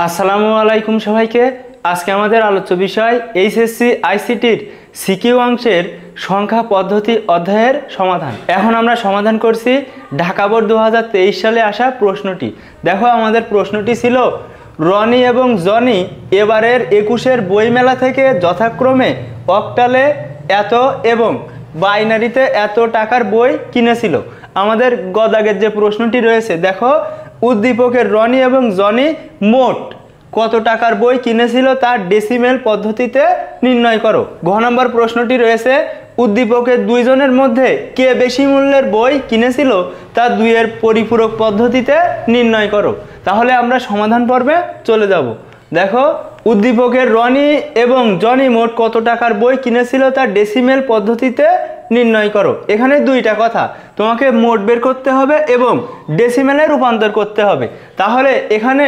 আসসালামু আলাইকুম সবাইকে। আজকে আমাদের আলোচ্য বিষয় এইচএসসি আইসিটির সিকিউ অংশের সংখ্যা পদ্ধতি অধ্যায়ের সমাধান। এখন আমরা সমাধান করছি ঢাকা বোর্ড 2023 সালে আসা প্রশ্নটি। দেখো, আমাদের প্রশ্নটি ছিল রনি এবং জনি এবারের 21-এর বইমেলা থেকে যথাক্রমে অক্টালে এত এবং বাইনারিতে এত টাকার বই কিনেছিল। আমাদের গদাগের যে প্রশ্নটি রয়েছে, দেখো উদ্দীপকের রনি এবং জনি মোট কত টাকার বই কিনেছিল তার ডেসিমেল পদ্ধতিতে নির্ণয় করো। ঘ নম্বর প্রশ্নটি রয়েছে উদ্দীপকের দুইজনের মধ্যে কে বেশি মূল্যের বই কিনেছিল তা দুইয়ের পরিপূরক পদ্ধতিতে নির্ণয় করো। তাহলে আমরা সমাধান পর্বে চলে যাব। দেখো, উদ্দীপকের রনি এবং জনি মোট কত টাকার বই কিনেছিল তার ডেসিমেল পদ্ধতিতে নির্ণয় করো। এখানে দুইটা কথা, তোমাকে মোট বের করতে হবে এবং ডেসিমেলে রূপান্তর করতে হবে। তাহলে এখানে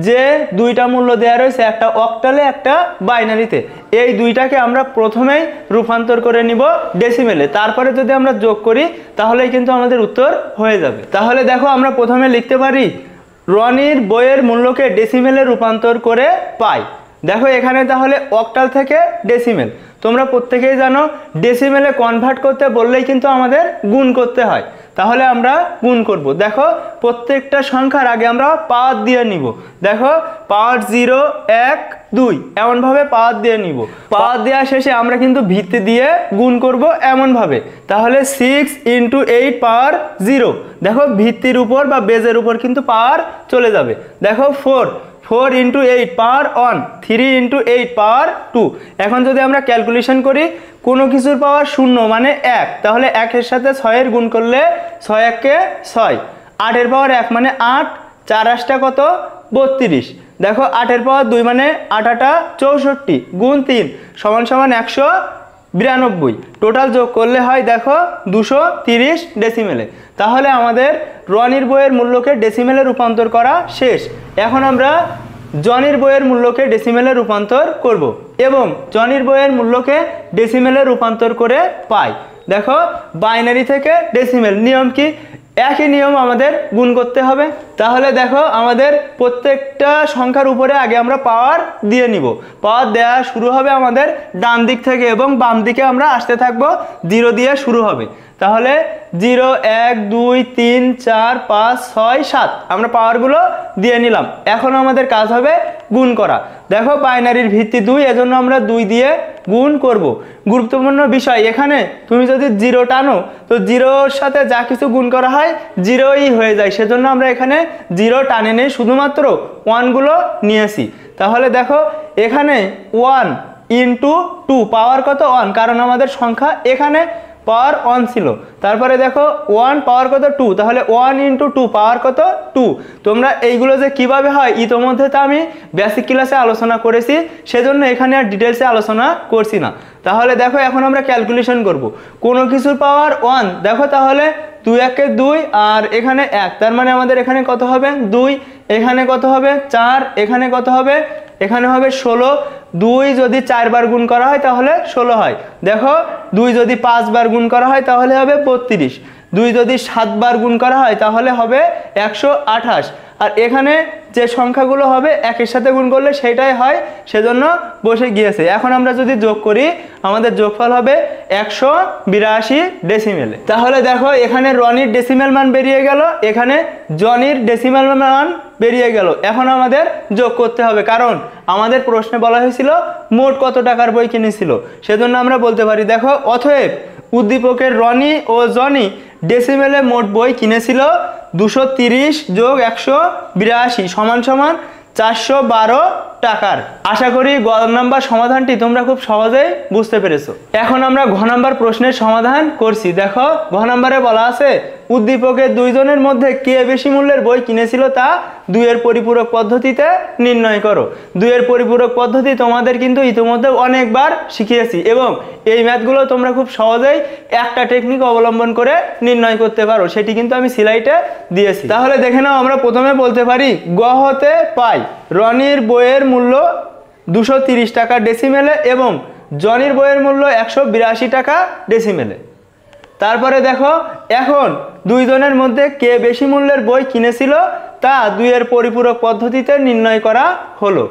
যে দুইটা মূল্য দেওয়া রয়েছে, একটা অক্টালে একটা বাইনারিতে, এই দুইটাকে আমরা প্রথমেই রূপান্তর করে নিব ডেসিমেলে, তারপরে যদি আমরা যোগ করি তাহলেই কিন্তু আমাদের উত্তর হয়ে যাবে। তাহলে দেখো, আমরা প্রথমে লিখতে পারি রনির বইয়ের মূল্যকে ডেসিমেলে রূপান্তর করে পাই। দেখো এখানে তাহলে অক্টাল থেকে ডেসিমেল, তোমরা প্রত্যেকেই জানো ডেসিমেলে কনভার্ট করতে বললেই কিন্তু আমাদের গুণ করতে হয়। তাহলে আমরা গুণ করব। দেখো, প্রত্যেকটা সংখ্যার আগে আমরা পাওয়ার দিয়ে নিব। দেখো, পাওয়ার 0, 1, 2 এমনভাবে পাওয়ার দিয়ে নিব। পাওয়ার দেওয়া শেষে আমরা কিন্তু ভিত্তি দিয়ে গুণ করব এমনভাবে। তাহলে 6 × 8 পাওয়ার 0। দেখো, ভিত্তির উপর বা বেজের উপর কিন্তু পাওয়ার চলে যাবে। দেখো 4 × 8 পাওয়ার 1, 3 × 8 পাওয়ার 2। এখন যদি আমরা ক্যালকুলেশন করি, কোনো কিছুর পাওয়ার 0 মানে 1, তাহলে 1-এর সাথে 6-এর গুণ করলে 6 × 1 = 6। 8-এর পাওয়ার 1 মানে 8, 4 8 কত 32। দেখো 8-এর পাওয়ার 2 মানে 8 8 64 গুণ 3 = 192। টোটাল যোগ করলে হয় দেখো 230 ডেসিমেলে। তাহলে আমাদের রনির বইয়ের মূল্যকে ডেসিমেলে রূপান্তর করা শেষ। এখন আমরা জনির বইয়ের মূল্যকে ডেসিমেলে রূপান্তর করব এবং জনির বইয়ের মূল্যকে ডেসিমেলে রূপান্তর করে পাই। দেখো, বাইনারি থেকে ডেসিমেল নিয়ম কি? একই নিয়ম, আমাদের গুণ করতে হবে। তাহলে দেখো, আমাদের প্রত্যেকটা সংখ্যার উপরে আগে আমরা পাওয়ার দিয়ে নিব। পাওয়ার দেওয়া শুরু হবে আমাদের ডান দিক থেকে এবং বাম দিকে আমরা আসতে থাকবো, 0 দিয়ে শুরু হবে। তাহলে 0, 1, 2, 3, 4, 5, 6, 7 আমরা পাওয়ারগুলো দিয়ে নিলাম। এখন আমাদের কাজ হবে গুণ করা। দেখো, বাইনারির ভিত্তি 2, এজন্য আমরা 2 দিয়ে গুণ করব। গুরুত্বপূর্ণ বিষয়, এখানে তুমি যদি 0 টানো তো 0-র সাথে যা কিছু গুণ করা হয় 0ই হয়ে যায়, সেজন্য আমরা এখানে 0 টানে নেই, শুধুমাত্র 1গুলো নিয়েছি। তাহলে দেখো, এখানে 1 × 2 পাওয়ার কত 1, কারণ আমাদের সংখ্যা এখানে পাওয়ার 1 ছিল। তারপরে দেখো 1 পাওয়ার কত 2, তাহলে 1 × 2 পাওয়ার কত 2। তোমরা এইগুলো যে কিভাবে হয় ইতোমধ্যে তা আমি বেসিক ক্লাসে আলোচনা করেছি, সেজন্য এখানে আর ডিটেলসে আলোচনা করছি না। তাহলে দেখো, এখন আমরা ক্যালকুলেশন করব। কোনো কিছুর পাওয়ার 1, দেখো তাহলে 2 × 1 = 2 আর এখানে 1, তার মানে আমাদের এখানে কত হবে 2, এখানে কত হবে 4, এখানে কত হবে, এখানে হবে 16। 2 যদি 4 বার গুণ করা হয় তাহলে 16 হয়। দেখো, 2 যদি 5 বার গুণ করা হয় তাহলে হবে 32। 2 যদি 7 বার গুণ করা হয় তাহলে হবে 128। আর এখানে যে সংখ্যাগুলো হবে একের সাথে গুণ করলে সেটাই হয়, সেজন্য বসে গিয়েছে। এখন আমরা যদি যোগ করি, আমাদের যোগফল হবে 182 ডেসিমেলে। তাহলে দেখো, এখানে রনির ডেসিমেল মান বেরিয়ে গেল, এখানে জনির ডেসিমেল মান বেরিয়ে গেল। এখন আমাদের যোগ করতে হবে, কারণ আমাদের প্রশ্নে বলা হয়েছিল মোট কত টাকার বই কিনেছিল, সেজন্য আমরা বলতে পারি দেখো, অতএব উদ্দীপকের রনি ও জনি ডেসিমেলে মোট বই কিনেছিল 230 + 182 = 412 টাকার। আশা করি গ নাম্বার সমাধানটি তোমরা খুব সহজেই বুঝতে পেরেছো। এখন আমরা ঘ নাম্বার প্রশ্নের সমাধান করছি। দেখো, ঘ নাম্বারে বলা আছে উদ্দীপকের দুইজনের মধ্যে কে বেশি মূল্যের বই কিনেছিল তা 2-এর পরিপূরক পদ্ধতিতে নির্ণয় করো। 2-এর পরিপূরক পদ্ধতি তোমাদের কিন্তু ইতিমধ্যে অনেকবার শিখিয়েছি এবং এই ম্যাথগুলো তোমরা খুব সহজেই একটা টেকনিক অবলম্বন করে নির্ণয় করতে পারো, সেটি কিন্তু আমি স্লাইডে দিয়েছি। তাহলে দেখে নাও, আমরা প্রথমে বলতে পারি গ হতে পাই রনির বইয়ের মূল্য 230 টাকা ডেসিমেলে এবং জনির বইয়ের মূল্য 182 টাকা ডেসিমেলে। তারপরে দেখো এখন দুইজনের মধ্যে কে বেশি মূল্যের বই কিনেছিল তা দুইয়ের পরিপূরক পদ্ধতিতে নির্ণয় করা হলো।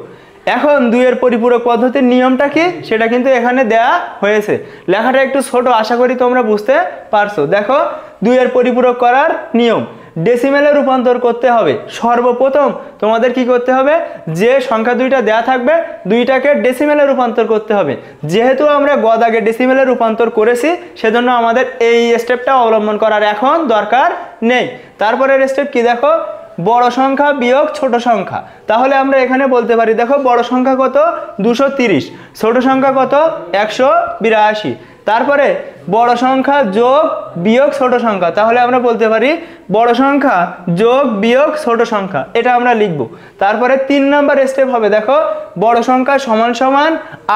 এখন দুইয়ের পরিপূরক পদ্ধতির নিয়মটা কি সেটা কিন্তু এখানে দেয়া হয়েছে। লেখাটা একটু ছোট, আশা করি তোমরা বুঝতে পারছো। দেখো দুইয়ের পরিপূরক করার নিয়ম, ডেসিমেলে রূপান্তর করতে হবে। সর্বপ্রথম তোমাদের কি করতে হবে, যে সংখ্যা দুইটা দেয়া থাকবে দুইটাকে ডেসিমেলে রূপান্তর করতে হবে। যেহেতু আমরা গদ আগে ডেসিমেলে রূপান্তর করেছি সেজন্য আমাদের এই স্টেপটা অবলম্বন করার এখন দরকার নেই। তারপরের স্টেপ কি দেখো, বড় সংখ্যা বিয়োগ ছোট সংখ্যা। তাহলে আমরা এখানে বলতে পারি দেখো বড় সংখ্যা কত 230, ছোট সংখ্যা কত 182। তারপরে বড় সংখ্যা যোগ বিয়োগ ছোট সংখ্যা, তাহলে আমরা বলতে পারি বড় সংখ্যা যোগ বিয়োগ ছোট সংখ্যা, এটা আমরা লিখব। তারপরে 3 নম্বর স্টেপ হবে দেখো বড় সংখ্যা সমান সমান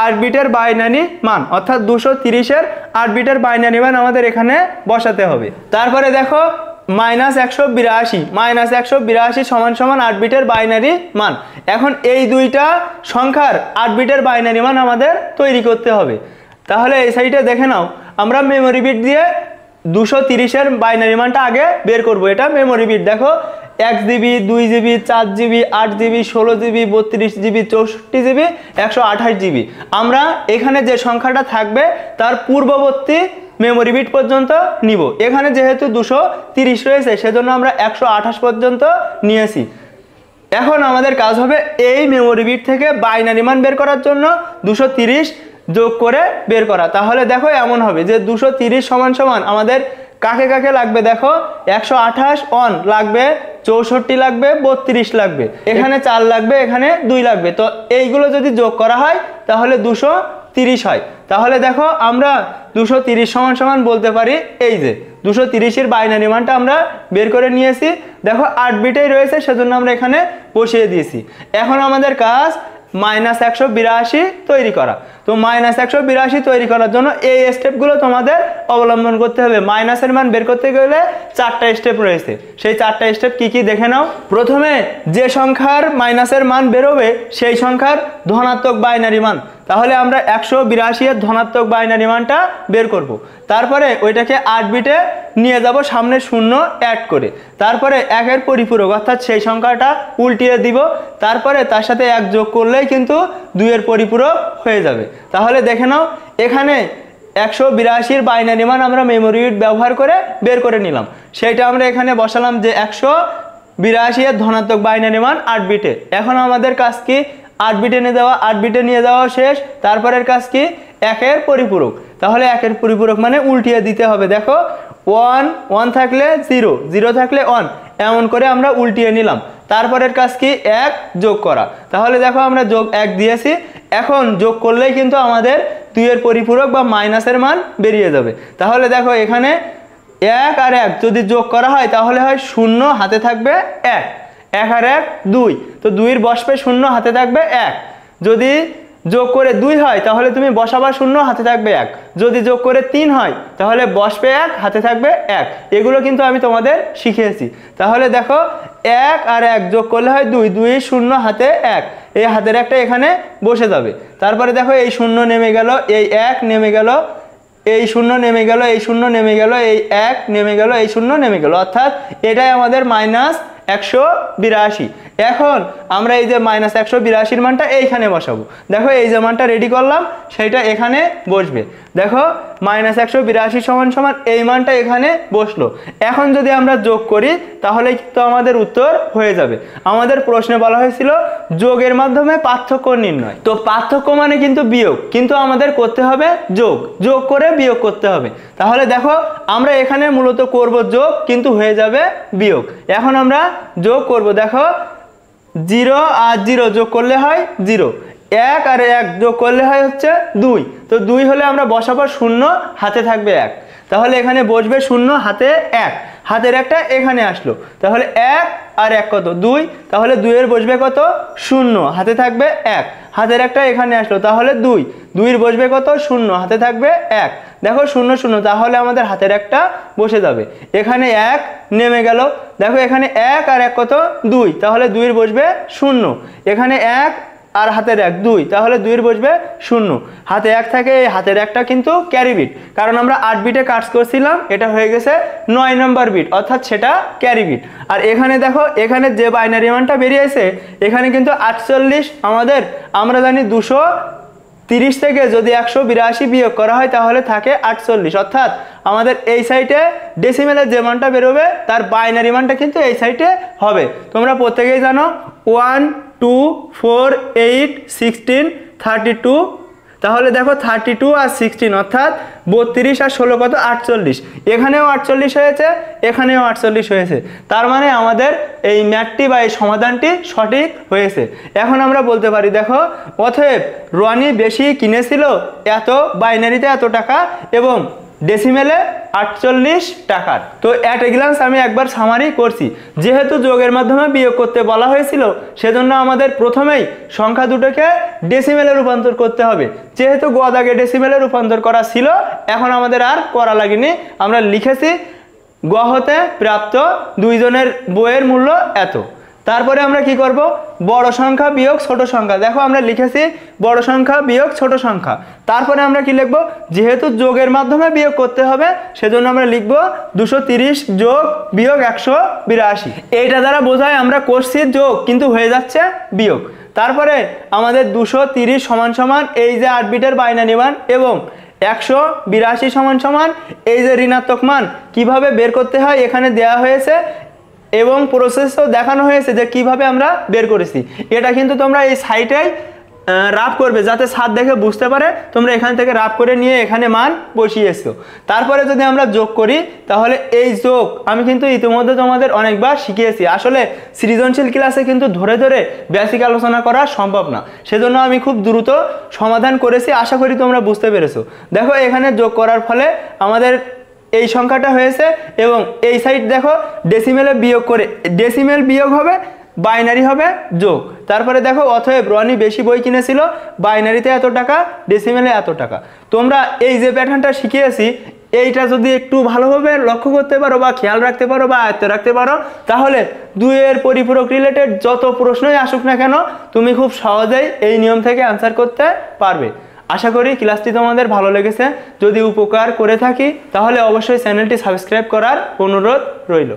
8 বিটের বাইনারি মান, অর্থাৎ 230-এর 8 বিটের বাইনারি মান আমাদের এখানে বসাতে হবে। তারপরে দেখো -182 সমান সমান 8 বিটের বাইনারি মান। এখন এই দুইটা সংখ্যার 8 বিটের বাইনারি মান আমাদের তৈরি করতে হবে। তাহলে এই সাইডে দেখে নাও, আমরা মেমোরি বিট দিয়ে 230-এর বাইনারি মানটা আগে বের করব। এটা মেমোরি বিট, দেখো 1 GB, 2 GB, 4 GB, 8 GB, 16 GB, 32 GB, 64 GB, 128 GB. আমরা এখানে যে সংখ্যাটা থাকবে তার পূর্ববর্তী মেমোরি বিট পর্যন্ত নিব। এখানে যেহেতু 230 রয়েছে সেজন্য আমরা 128 পর্যন্ত নিয়েছি। এখন আমাদের কাজ হবে এই মেমোরি বিট থেকে বাইনারি মান বের করার জন্য 230 যোগ করে বের করা। তাহলে দেখো এমন হবে যে 230 সমান সমান আমাদের কাকে কাকে লাগবে, দেখো 128 অন লাগবে, 64 লাগবে, 32 লাগবে, এখানে 4 লাগবে, এখানে 2 লাগবে। তো এইগুলো যদি যোগ করা হয় তাহলে 230 হয়। তাহলে দেখো আমরা 230 সমান সমান বলতে পারি এই যে 230-এর বাইনারি মানটা আমরা বের করে নিয়েছি। দেখো 8 বিটেই রয়েছে সেজন্য আমরা এখানে বসিয়ে দিয়েছি। এখন আমাদের কাজ -182 তৈরি করা। তো -182 তৈরি করার জন্য এই স্টেপগুলো তোমাদের অবলম্বন করতে হবে। মাইনাসের মান বের করতে গেলে 4টা স্টেপ রয়েছে, সেই 4টা স্টেপ কি কি দেখে নাও। প্রথমে যে সংখ্যার মাইনাসের মান বেরোবে সেই সংখ্যার ধনাত্মক বাইনারি মান, তাহলে আমরা 182-এর ধনাত্মক বাইনারি মানটা বের করব। তারপরে ওইটাকে 8 বিটে নিয়ে যাব সামনে 0 অ্যাড করে, তারপরে 1-এর পরিপূরক অর্থাৎ সেই সংখ্যাটা উল্টিয়ে দিব, তারপরে তার সাথে 1 যোগ করলেই কিন্তু 2-এর পরিপূরক হয়ে যাবে। তাহলে দেখে নাও এখানে 182-এর বাইনারি মান আমরা মেমোরি বিট ব্যবহার করে বের করে নিলাম। সেইটা আমরা এখানে বসালাম যে 182-এর ধনাত্মক বাইনারি মান 8 বিটে। এখন আমাদের কাজ কি, 8 বিটে নিয়ে যাওয়া, 8 বিটে নিয়ে যাওয়া শেষ। তারপরের কাজ কি, 1-এর পরিপূরক, তাহলে 1-এর পরিপূরক মানে উল্টিয়ে দিতে হবে। দেখো 1 1 থাকলে 0, 0 থাকলে 1, এমন করে আমরা উল্টিয়ে নিলাম। তারপরের কাজ কি, 1 যোগ করা, তাহলে দেখো আমরা যোগ 1 দিয়েছি। এখন যোগ করলেই কিন্তু আমাদের 2-এর পরিপূরক বা মাইনাসের মান বেরিয়ে যাবে। তাহলে দেখো এখানে 1 আর 1 যদি যোগ করা হয় তাহলে হয় 0, হাতে থাকবে 1, 1 আর 1 2, তো 2-এর বসবে 0, হাতে থাকবে 1। যদি যোগ করে 2 হয় তাহলে তুমি বসাবা 0, হাতে থাকবে 1। যদি যোগ করে 3 হয় তাহলে বসবে 1, হাতে থাকবে 1। এগুলো কিন্তু আমি তোমাদের শিখিয়েছি। তাহলে দেখো 1 আর 1 যোগ করলে হয় 2, 2 0 হাতে 1, এই হাতের একটা এখানে বসে যাবে। তারপরে দেখো এই 0 নেমে গেল, এই 1 নেমে গেল, এই 0 নেমে গেল, এই 0 নেমে গেল, এই 1 নেমে গেল, এই 0 নেমে গেল, অর্থাৎ এটাই আমাদের -182। এখন আমরা এই যে -182-এর মানটা এইখানে বসাবো। দেখো এই যে মানটা রেডি করলাম সেটা এখানে বসবে। দেখো -182 সমান সমান এই মানটা এখানে বসলো। এখন যদি আমরা যোগ করি তাহলে তো আমাদের উত্তর হয়ে যাবে। আমাদের প্রশ্নে বলা হয়েছিল যোগের মাধ্যমে পার্থক্য নির্ণয়, তো পার্থক্য মানে কিন্তু বিয়োগ, কিন্তু আমাদের করতে হবে যোগ, যোগ করে বিয়োগ করতে হবে। তাহলে দেখো আমরা এখানে মূলত করব যোগ, কিন্তু হয়ে যাবে বিয়োগ। এখন আমরা যোগ করব, দেখো 0 আর 0 যোগ করলে হয় 0, 1 আর 1 যোগ করলে হয় হচ্ছে 2, তো 2 হলে আমরা বসাবো 0, হাতে থাকবে 1, তাহলে এখানে বসবে 0, হাতে 1, হাতের একটা এখানে আসলো, তাহলে 1 আর 1 কত 2, তাহলে 2-এর বসবে কত 0, হাতে থাকবে 1, হাতের একটা এখানে আসলো, তাহলে 2, 2-এর বসবে কত 0, হাতে থাকবে 1। দেখো 0 0, তাহলে আমাদের হাতের একটা বসে যাবে, এখানে 1 নেমে গেল। দেখো এখানে 1 আর 1 কত 2, তাহলে 2-এর বসবে 0, এখানে 1 আর হাতের 1 2, তাহলে 2 এর বসবে 0। হাতে 1 থাকে, এই হাতের 1টা কিন্তু ক্যারি বিট, কারণ আমরা 8 বিটে কাজ করছিলাম, এটা হয়ে গেছে 9 নম্বর বিট, অর্থাৎ সেটা ক্যারি বিট। আর এখানে দেখো, এখানে যে বাইনারি মানটা বেরিয়েছে এখানে কিন্তু 48 আমাদের, আমরা জানি 230 থেকে যদি 182 বিয়োগ করা হয় তাহলে থাকে 48, অর্থাৎ আমাদের এই সাইডে ডেসিমেলের যে মানটা বেরোবে তার বাইনারি মানটা কিন্তু এই সাইডে হবে। তোমরা প্রত্যেকেই জানো 1 2 4 8 16 32, তাহলে দেখো 32 আর 16 অর্থাৎ 32 আর 16 কত 48, এখানেও 48 হয়েছে, এখানেও 48 হয়েছে, তার মানে আমাদের এই ম্যাথটি বা এই সমাধানটি সঠিক হয়েছে। এখন আমরা বলতে পারি দেখো, অতএব রনি বেশি কিনেছিল এত, বাইনারিতে এত টাকা এবং ডেসিমেলে 48 টাকার। তো অ্যাট এ গ্লান্স আমি একবার সামারি করছি। যেহেতু যোগের মাধ্যমে বিয়োগ করতে বলা হয়েছিল সেজন্য আমাদের প্রথমেই সংখ্যা দুটোকে ডেসিমেলে রূপান্তর করতে হবে। যেহেতু গ দাগে ডেসিমেলে রূপান্তর করা ছিল, এখন আমাদের আর করা লাগেনি, আমরা লিখেছি গ হতে প্রাপ্ত দুইজনের বইয়ের মূল্য এত। তারপরে আমরা কি করব, বড় সংখ্যা বিয়োগ ছোট সংখ্যা। দেখো আমরা লিখেছি বড় সংখ্যা বিয়োগ ছোট সংখ্যা। তারপরে আমরা কি লিখব, যেহেতু যোগের মাধ্যমে বিয়োগ করতে হবে সেজন্য আমরা লিখব 230 যোগ বিয়োগ 182। এইটা দ্বারা বোঝায় আমরা করছি যোগ কিন্তু হয়ে যাচ্ছে বিয়োগ। তারপরে আমাদের 230 সমান সমান এই যে 8 বিটের বাইনারি মান এবং 182 সমান সমান এই যে ঋণাত্মক মান কিভাবে বের করতে হয় এখানে দেয়া হয়েছে এবং প্রসেসও দেখানো হয়েছে যে কিভাবে আমরা বের করেছি। এটা কিন্তু তোমরা এই সাইটেই রাফ করবে যাতে স্যার দেখে বুঝতে পারে তোমরা এখান থেকে রাফ করে নিয়ে এখানে মান বসিয়েছো। তারপরে যদি আমরা যোগ করি তাহলে এই যোগ আমি কিন্তু ইতিমধ্যে তোমাদের অনেকবার শিখিয়েছি। আসলে সৃজনশীল ক্লাসে কিন্তু ধরে ধরে বেসিক আলোচনা করা সম্ভব না, সেজন্য আমি খুব দ্রুত সমাধান করেছি, আশা করি তোমরা বুঝতে পেরেছো। দেখো এখানে যোগ করার ফলে আমাদের এই সংখ্যাটা হয়েছে এবং এই সাইড দেখো ডেসিমেলে বিয়োগ করে, ডেসিমেল বিয়োগ হবে, বাইনারি হবে যোগ। তারপরে দেখো অতএব রনি বেশি বই কিনেছিল, বাইনারিতে এত টাকা, ডেসিমেলে এত টাকা। তোমরা এই যে প্যাটার্নটা শিখিয়েছি এইটা যদি একটু ভালোভাবে লক্ষ্য করতে পারো বা খেয়াল রাখতে পারো বা আয়ত্তে রাখতে পারো তাহলে দুইয়ের পরিপূরক রিলেটেড যত প্রশ্নই আসুক না কেন তুমি খুব সহজেই এই নিয়ম থেকে অ্যান্সার করতে পারবে। আশা করি ক্লাসটি তোমাদের ভালো লেগেছে। যদি উপকার করে থাকি তাহলে অবশ্যই চ্যানেলটি সাবস্ক্রাইব করার অনুরোধ রইল।